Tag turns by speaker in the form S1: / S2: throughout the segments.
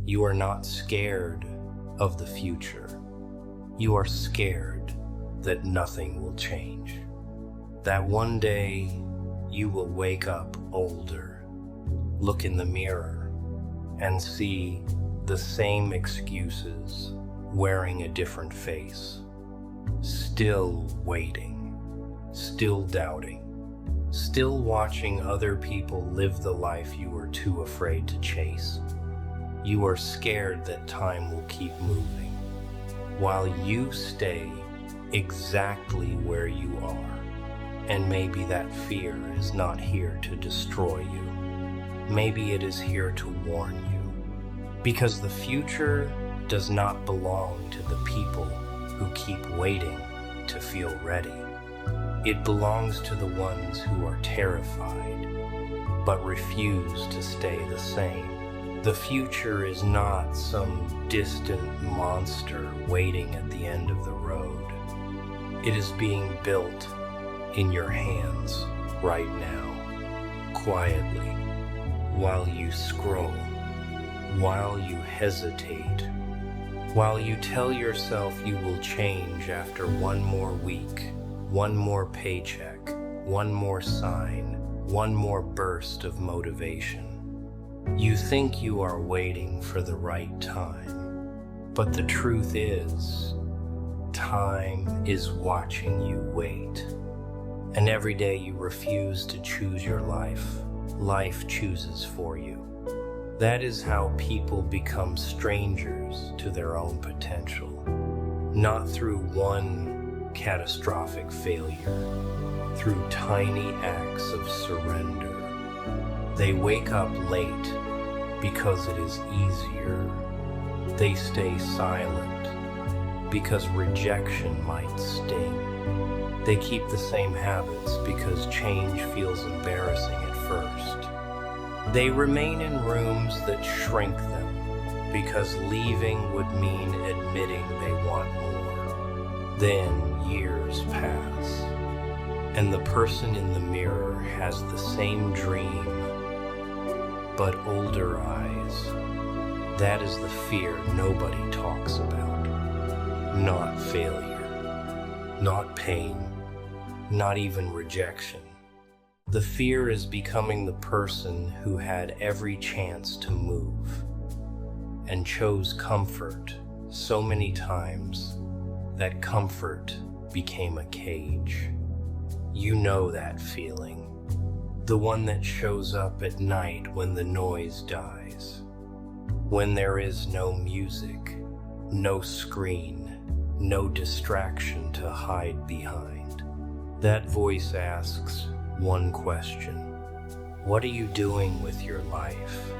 S1: You are not scared of the future. You are scared that nothing will change. That one day you will wake up older, look in the mirror, and see the same excuses wearing a different face. Still waiting, still doubting, still watching other people live the life you were too afraid to chase. You are scared that time will keep moving, while you stay exactly where you are. And maybe that fear is not here to destroy you. Maybe it is here to warn you. Because the future does not belong to the people who keep waiting to feel ready. It belongs to the ones who are terrified, but refuse to stay the same. The future is not some distant monster waiting at the end of the road. It is being built in your hands right now, quietly, while you scroll, while you hesitate, while you tell yourself you will change after one more week, one more paycheck, one more sign, one more burst of motivation. You think you are waiting for the right time, but the truth is, time is watching you wait. And every day you refuse to choose your life, life chooses for you. That is how people become strangers to their own potential, not through one catastrophic failure, through tiny acts of surrender. They wake up late because it is easier. They stay silent because rejection might sting. They keep the same habits because change feels embarrassing at first. They remain in rooms that shrink them because leaving would mean admitting they want more. Then years pass, and the person in the mirror has the same dream, but older eyes. That is the fear nobody talks about. Not failure, not pain, not even rejection. The fear is becoming the person who had every chance to move and chose comfort so many times that comfort became a cage. You know that feeling. The one that shows up at night when the noise dies, when there is no music, no screen, no distraction to hide behind. That voice asks one question: what are you doing with your life?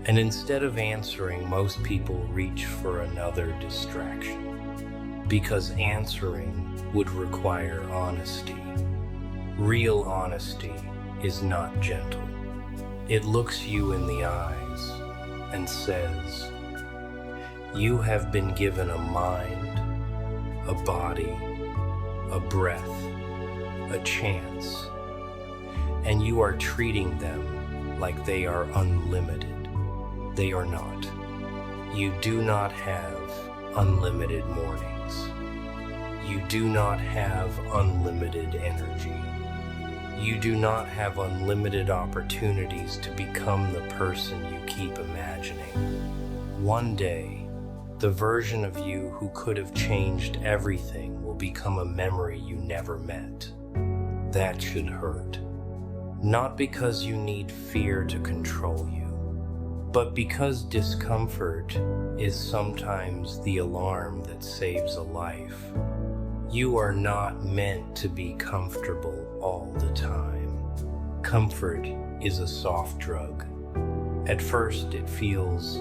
S1: And instead of answering, most people reach for another distraction, because answering would require honesty. Real honesty is not gentle. It looks you in the eyes and says, you have been given a mind, a body, a breath, a chance, and you are treating them like they are unlimited. They are not. You do not have unlimited mornings. You do not have unlimited energy. You do not have unlimited opportunities to become the person you keep imagining. One day, the version of you who could have changed everything will become a memory you never met. That should hurt. Not because you need fear to control you, but because discomfort is sometimes the alarm that saves a life. You are not meant to be comfortable all the time. Comfort is a soft drug. At first it feels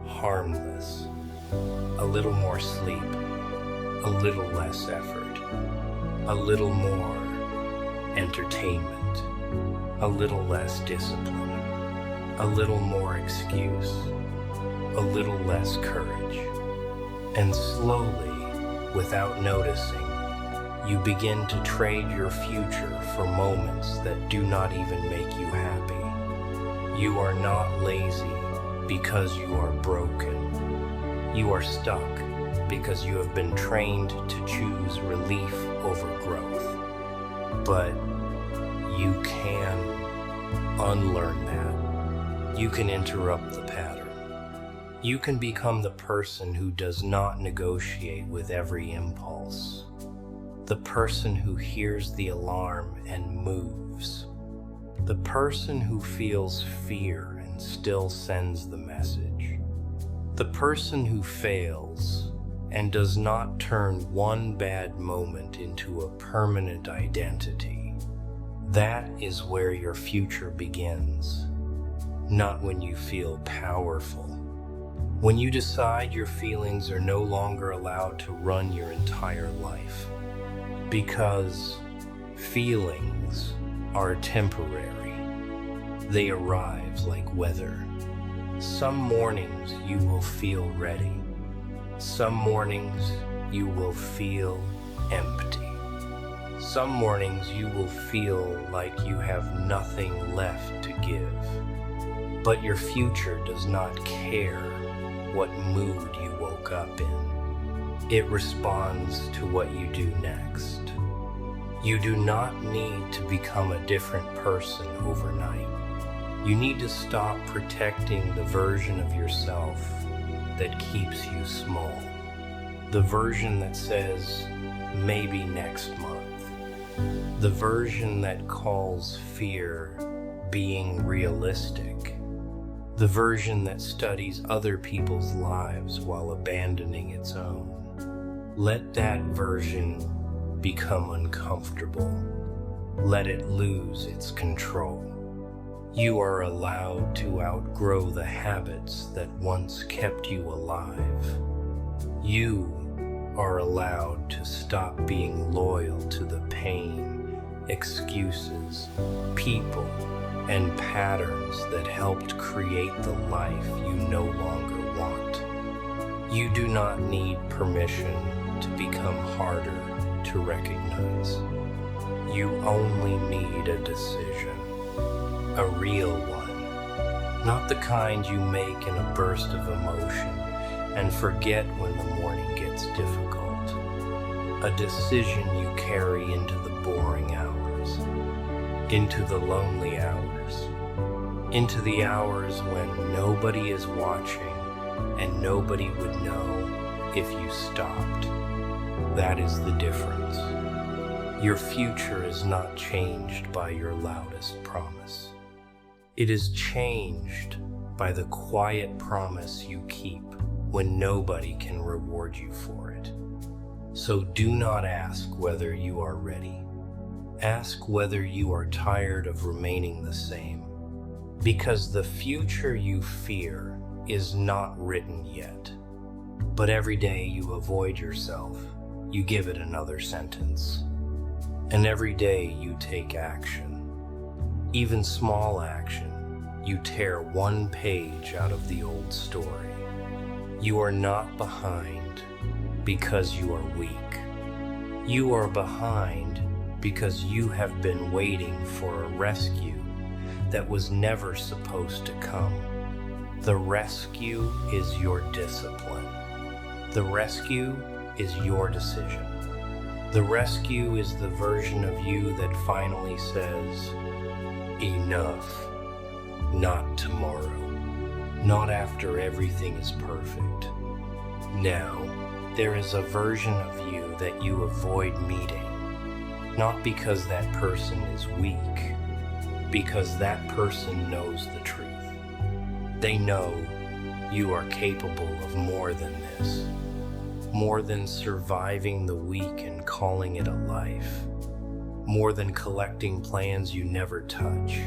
S1: harmless. A little more sleep, a little less effort, a little more entertainment, a little less discipline, a little more excuse, a little less courage. And slowly, without noticing, you begin to trade your future for moments that do not even make you happy. You are not lazy, because you are broken. You are stuck because you have been trained to choose relief over growth. But you can unlearn that. You can interrupt the pattern. You can become the person who does not negotiate with every impulse. The person who hears the alarm and moves. The person who feels fear and still sends the message. The person who fails and does not turn one bad moment into a permanent identity. That is where your future begins, not when you feel powerful. When you decide your feelings are no longer allowed to run your entire life. Because feelings are temporary. They arrive like weather. Some mornings you will feel ready. Some mornings you will feel empty. Some mornings you will feel like you have nothing left to give. But your future does not care what mood you woke up in. It responds to what you do next. You do not need to become a different person overnight. You need to stop protecting the version of yourself that keeps you small. The version that says, maybe next month. The version that calls fear being realistic. The version that studies other people's lives while abandoning its own. Let that version become uncomfortable. Let it lose its control. You are allowed to outgrow the habits that once kept you alive. You are allowed to stop being loyal to the pain, excuses, people, and patterns that helped create the life you no longer want. You do not need permission to become harder to recognize. You only need a decision, a real one, not the kind you make in a burst of emotion and forget when the morning gets difficult. A decision you carry into the boring hours, into the lonely hours, into the hours when nobody is watching and nobody would know if you stopped. That is the difference. Your future is not changed by your loudest promise. It is changed by the quiet promise you keep when nobody can reward you for it. So do not ask whether you are ready. Ask whether you are tired of remaining the same. Because the future you fear is not written yet. But every day you avoid yourself, you give it another sentence. And every day you take action. Even small action, you tear one page out of the old story. You are not behind because you are weak. You are behind because you have been waiting for a rescue that was never supposed to come. The rescue is your discipline. The rescue is your decision. The rescue is the version of you that finally says, enough. Not tomorrow. Not after everything is perfect. Now, there is a version of you that you avoid meeting. Not because that person is weak, because that person knows the truth. They know you are capable of more than this, more than surviving the week and calling it a life, more than collecting plans you never touch,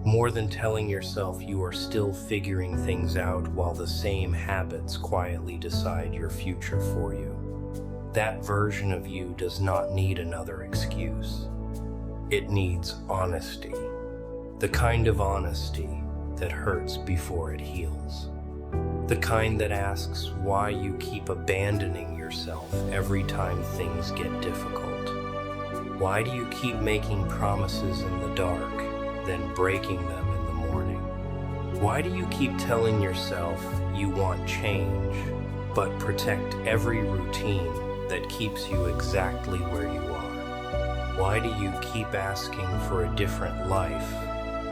S1: more than telling yourself you are still figuring things out while the same habits quietly decide your future for you. That version of you does not need another excuse. It needs honesty. The kind of honesty that hurts before it heals. The kind that asks why you keep abandoning yourself every time things get difficult. Why do you keep making promises in the dark, then breaking them in the morning? Why do you keep telling yourself you want change, but protect every routine that keeps you exactly where you are? Why do you keep asking for a different life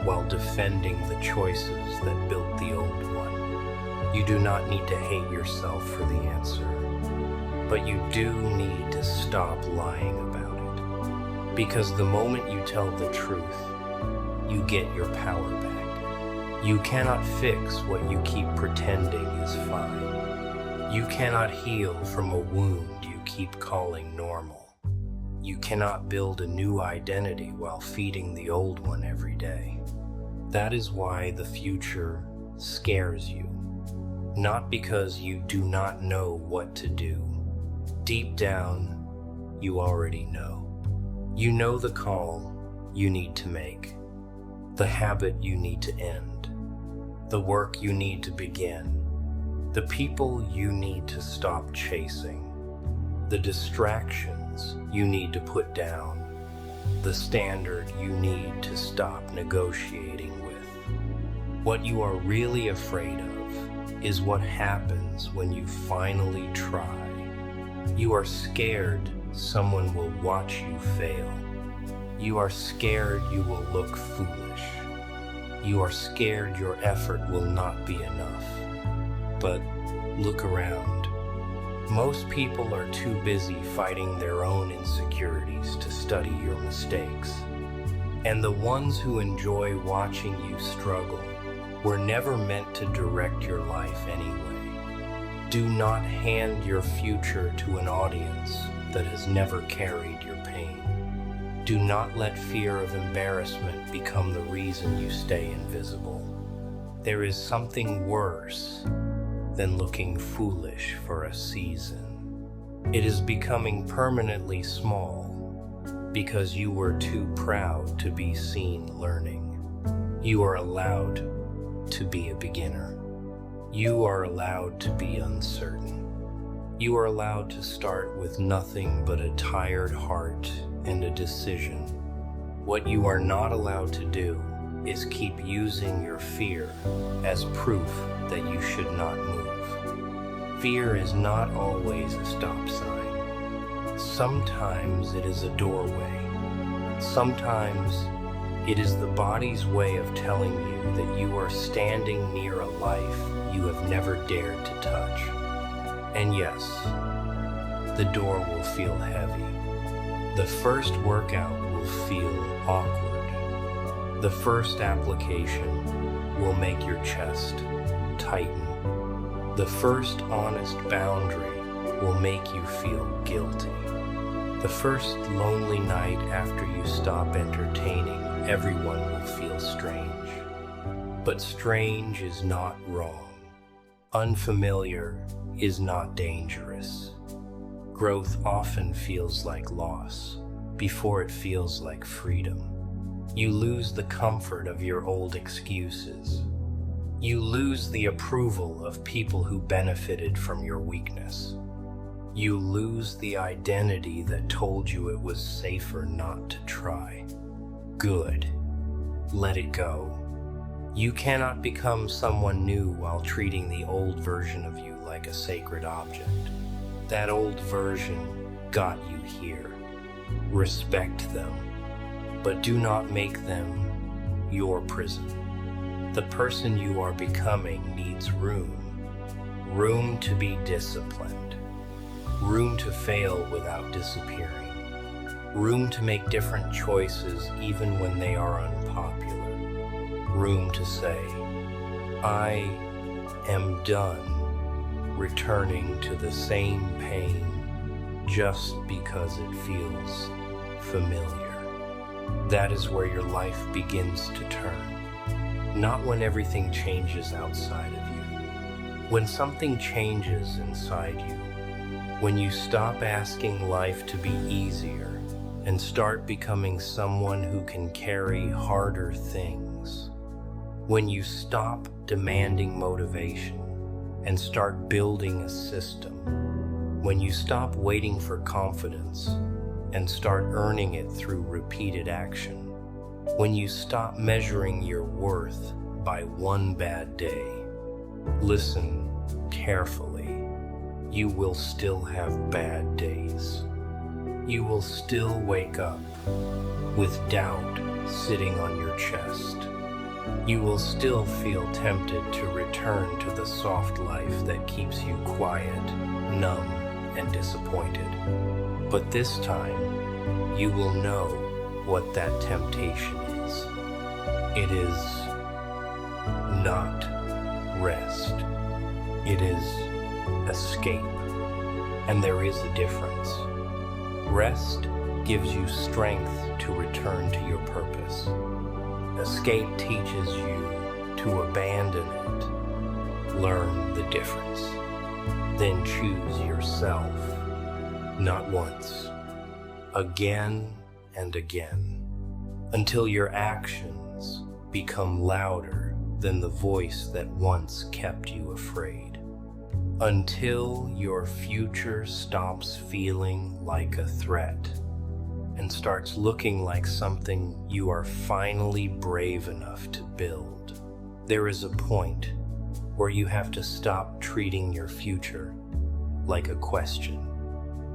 S1: while defending the choices that built the old one? You do not need to hate yourself for the answer, but you do need to stop lying about it. Because the moment you tell the truth, you get your power back. You cannot fix what you keep pretending is fine. You cannot heal from a wound you keep calling normal. You cannot build a new identity while feeding the old one every day. That is why the future scares you. Not because you do not know what to do. Deep down, you already know. You know the call you need to make, the habit you need to end, the work you need to begin, the people you need to stop chasing, the distractions you need to put down, the standard you need to stop negotiating with. What you are really afraid of is what happens when you finally try. You are scared someone will watch you fail. You are scared you will look foolish. You are scared your effort will not be enough. But look around. Most people are too busy fighting their own insecurities to study your mistakes. And the ones who enjoy watching you struggle were never meant to direct your life anyway. Do not hand your future to an audience that has never carried your pain. Do not let fear of embarrassment become the reason you stay invisible. There is something worse than looking foolish for a season. It is becoming permanently small because you were too proud to be seen learning. You are allowed to be a beginner. You are allowed to be uncertain. You are allowed to start with nothing but a tired heart and a decision. What you are not allowed to do is keep using your fear as proof that you should not move. Fear is not always a stop sign. Sometimes it is a doorway. Sometimes it is the body's way of telling you that you are standing near a life you have never dared to touch. And yes, the door will feel heavy. The first workout will feel awkward. The first application will make your chest tighten. The first honest boundary will make you feel guilty. The first lonely night after you stop entertaining everyone will feel strange. But strange is not wrong. Unfamiliar is not dangerous. Growth often feels like loss before it feels like freedom. You lose the comfort of your old excuses. You lose the approval of people who benefited from your weakness. You lose the identity that told you it was safer not to try. Good. Let it go. You cannot become someone new while treating the old version of you like a sacred object. That old version got you here. Respect them, but do not make them your prison. The person you are becoming needs room. Room to be disciplined. Room to fail without disappearing. Room to make different choices even when they are unpopular. Room to say, I am done returning to the same pain just because it feels familiar. That is where your life begins to turn. Not when everything changes outside of you. When something changes inside you. When you stop asking life to be easier and start becoming someone who can carry harder things. When you stop demanding motivation and start building a system. When you stop waiting for confidence and start earning it through repeated action. When you stop measuring your worth by one bad day. Listen carefully. You will still have bad days. You will still wake up with doubt sitting on your chest. You will still feel tempted to return to the soft life that keeps you quiet, numb, and disappointed. But this time, you will know what that temptation is. It is not rest. It is escape. And there is a difference. Rest gives you strength to return to your purpose. Escape teaches you to abandon it. Learn the difference. Then choose yourself, not once, again and again, until your actions become louder than the voice that once kept you afraid. Until your future stops feeling like a threat and starts looking like something you are finally brave enough to build. There is a point where you have to stop treating your future like a question.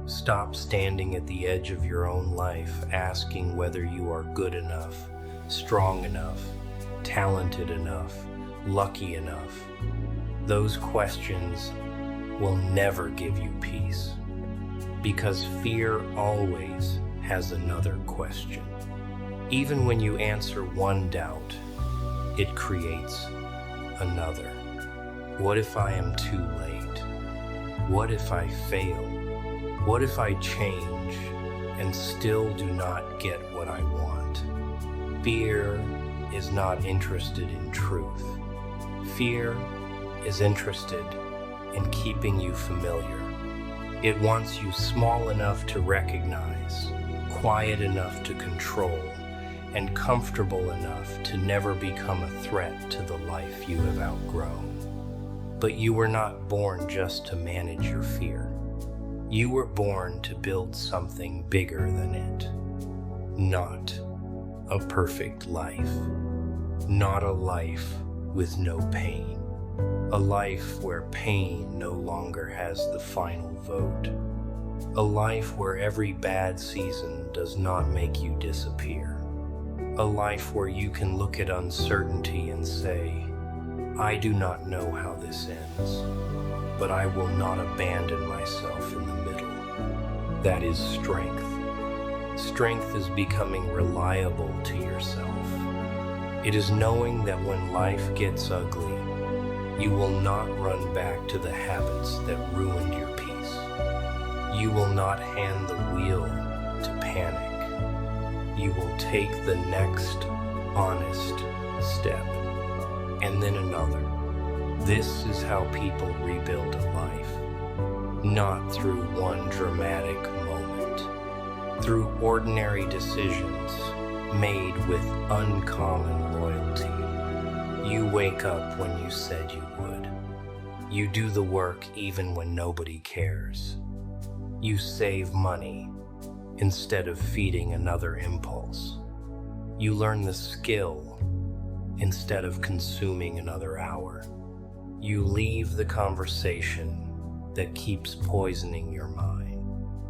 S1: Stop standing at the edge of your own life asking whether you are good enough, strong enough, talented enough, lucky enough. Those questions will never give you peace, because fear always has another question. Even when you answer one doubt, it creates another. What if I am too late? What if I fail? What if I change and still do not get what I want? Fear is not interested in truth. Fear is interested in keeping you familiar. It wants you small enough to recognize, quiet enough to control, and comfortable enough to never become a threat to the life you have outgrown. But you were not born just to manage your fear. You were born to build something bigger than it. Not a perfect life. Not a life with no pain. A life where pain no longer has the final vote. A life where every bad season does not make you disappear. A life where you can look at uncertainty and say, I do not know how this ends, but I will not abandon myself in the middle. That is strength. Strength is becoming reliable to yourself. It is knowing that when life gets ugly, you will not run back to the habits that ruined your peace. You will not hand the wheel to panic. You will take the next honest step, and then another. This is how people rebuild a life. Not through one dramatic moment. Through ordinary decisions made with uncommon loyalty. You wake up when you said you would. You do the work even when nobody cares. You save money instead of feeding another impulse. You learn the skill instead of consuming another hour. You leave the conversation that keeps poisoning your mind.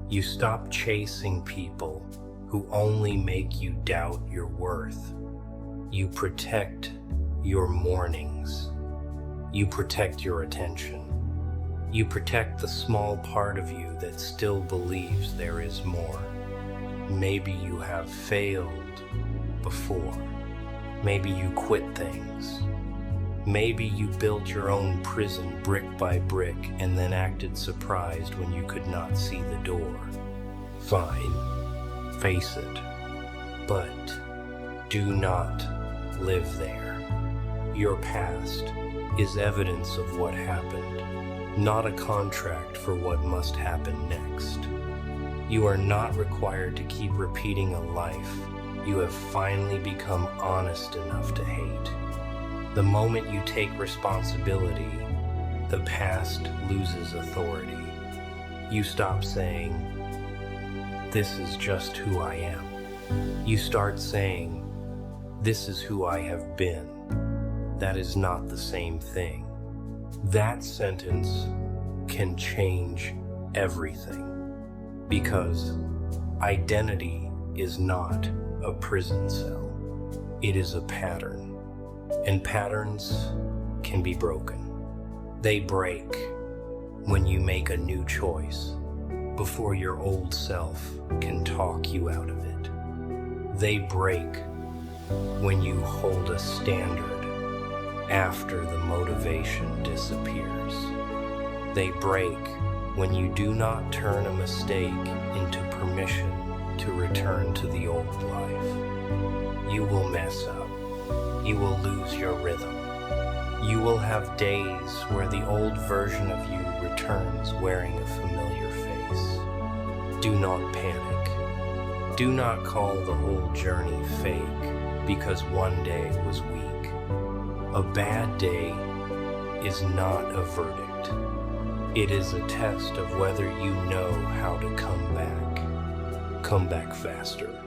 S1: You stop chasing people who only make you doubt your worth. You protect your mornings. You protect your attention. You protect the small part of you that still believes there is more. Maybe you have failed before. Maybe you quit things. Maybe you built your own prison brick by brick and then acted surprised when you could not see the door. Fine, face it, but do not live there. Your past is evidence of what happened, not a contract for what must happen next. You are not required to keep repeating a life you have finally become honest enough to hate. The moment you take responsibility, the past loses authority. You stop saying, "This is just who I am." You start saying, "This is who I have been." that is not the same thing. That sentence can change everything, because identity is not a prison cell. It is a pattern, and patterns can be broken. They break when you make a new choice before your old self can talk you out of it. They break when you hold a standard after the motivation disappears. They break when you do not turn a mistake into permission to return to the old life. You will mess up. You will lose your rhythm. You will have days where the old version of you returns wearing a familiar face. Do not panic. Do not call the whole journey fake because one day was weak. A bad day is not a verdict. It is a test of whether you know how to come back. Come back faster.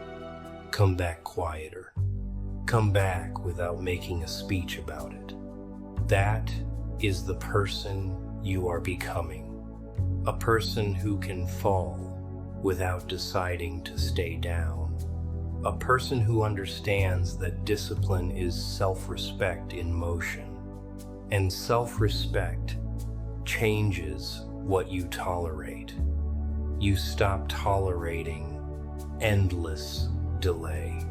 S1: Come back quieter. Come back without making a speech about it. That is the person you are becoming. A person who can fall without deciding to stay down. A person who understands that discipline is self-respect in motion. And self-respect changes what you tolerate. You stop tolerating endless delay.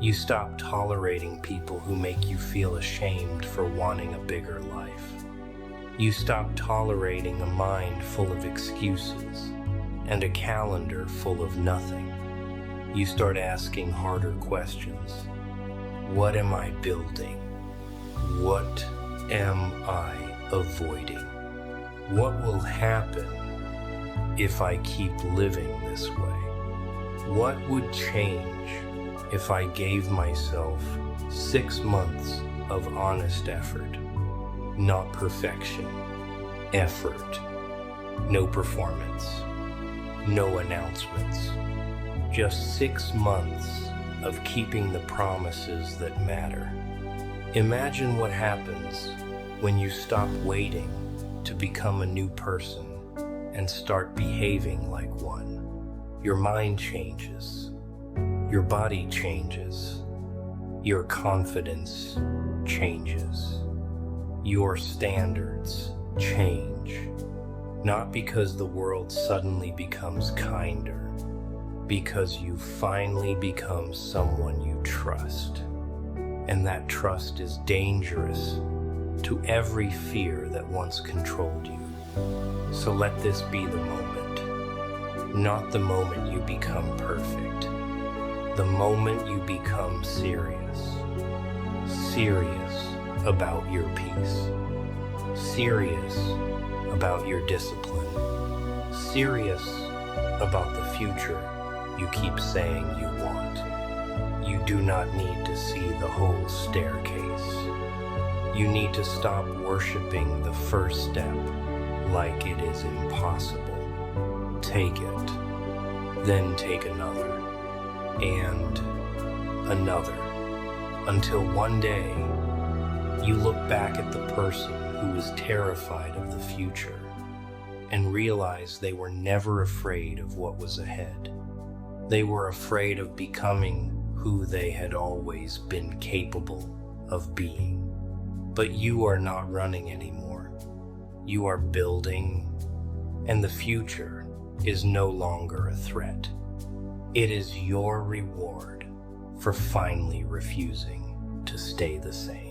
S1: You stop tolerating people who make you feel ashamed for wanting a bigger life. You stop tolerating a mind full of excuses and a calendar full of nothing. You start asking harder questions. What am I building? What am I avoiding? What will happen if I keep living this way? What would change if I gave myself 6 months of honest effort? Not perfection, effort. No performance, no announcements. Just 6 months of keeping the promises that matter. Imagine what happens when you stop waiting to become a new person and start behaving like one. Your mind changes. Your body changes. Your confidence changes. Your standards change. Not because the world suddenly becomes kinder, because you finally become someone you trust. And that trust is dangerous to every fear that once controlled you. So let this be the moment, not the moment you become perfect, the moment you become serious. Serious about your peace, serious about your discipline, serious about the future you keep saying you want. You do not need to see the whole staircase. You need to stop worshiping the first step like it is impossible. Take it, then take another, and another, until one day you look back at the person who was terrified of the future and realize they were never afraid of what was ahead. They were afraid of becoming who they had always been capable of being. But you are not running anymore. You are building, and the future is no longer a threat. It is your reward for finally refusing to stay the same.